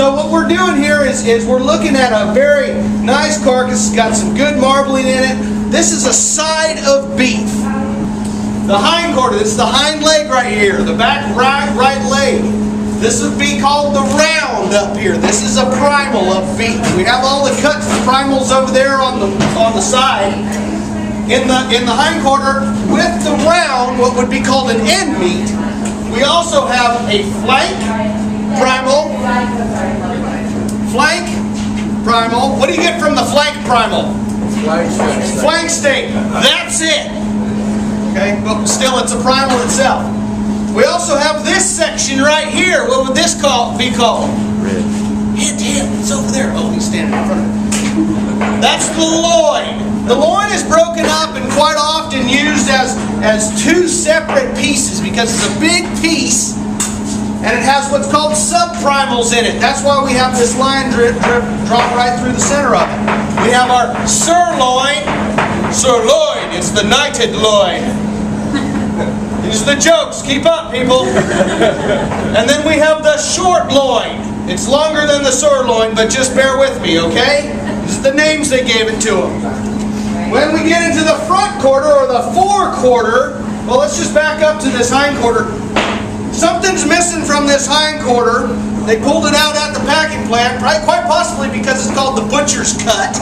So what we're doing here is we're looking at a very nice carcass. It's got some good marbling in it. This is a side of beef. The hind quarter, this is the hind leg right here. The back right leg. This would be called the round up here. This is a primal of beef. We have all the cut primals over there on the side. In the hind quarter, with the round, what would be called an end meat, we also have a flank primal. Flank primal. What do you get from the flank primal? Flank steak. That's it. Okay, but still it's a primal itself. We also have this section right here. What would this be called? Rib. Hit. It's over there. Oh, he's standing in front of it. That's the loin. The loin is broken up and quite often used as two separate pieces because it's a big piece and it has what's called subprimals in it. That's why we have this line drop right through the center of it. We have our sirloin. Sirloin, it's the knighted loin. These are the jokes. Keep up, people. And then we have the short loin. It's longer than the sirloin, but just bear with me, okay? These are the names they gave it to them. When we get into the front quarter or the forequarter, well, let's just back up to this hind quarter. Something's missing from this hind quarter. They pulled it out at the packing plant, quite possibly because it's called the butcher's cut.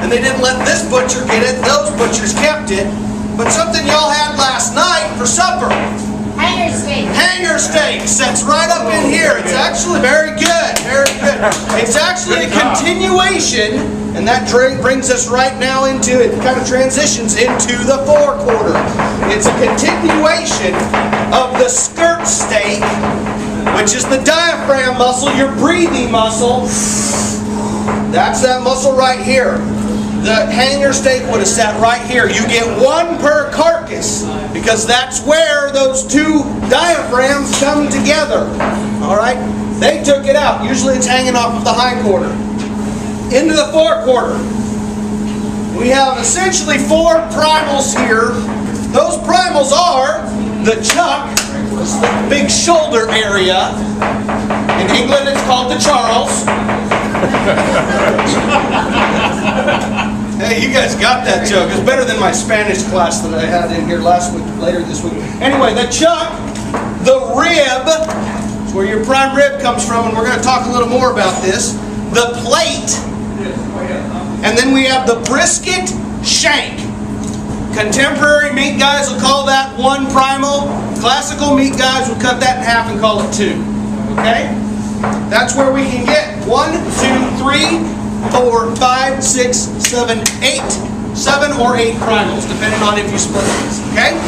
And they didn't let this butcher get it. Those butchers kept it. But something y'all had last night for supper. Hanger steak. Hanger steak sits right up in here. It's actually very good. Very good. It's actually a continuation, and that brings us right now into, it kind of transitions into the forequarter. It's a continuation of the skirt steak, which is the diaphragm muscle, your breathing muscle. That's that muscle right here. The hanger steak would have sat right here. You get one per carcass because that's where those two diaphragms come together. All right? They took it out. Usually it's hanging off of the hind quarter. Into the forequarter. We have essentially four primals here. Those primals are the chuck, this is the big shoulder area. In England it's called the Charles. Hey, you guys got that joke. It's better than my Spanish class that I had in here later this week. Anyway, the chuck, the rib, is where your prime rib comes from, and we're going to talk a little more about this. The plate, and then we have the brisket shank. Contemporary meat guys will call that one primal. Classical meat guys will cut that in half and call it two. Okay? That's where we can get 1, 2, 3, 4, 5, 6, 7, 8. 7 or 8 primals, depending on if you split these. Okay?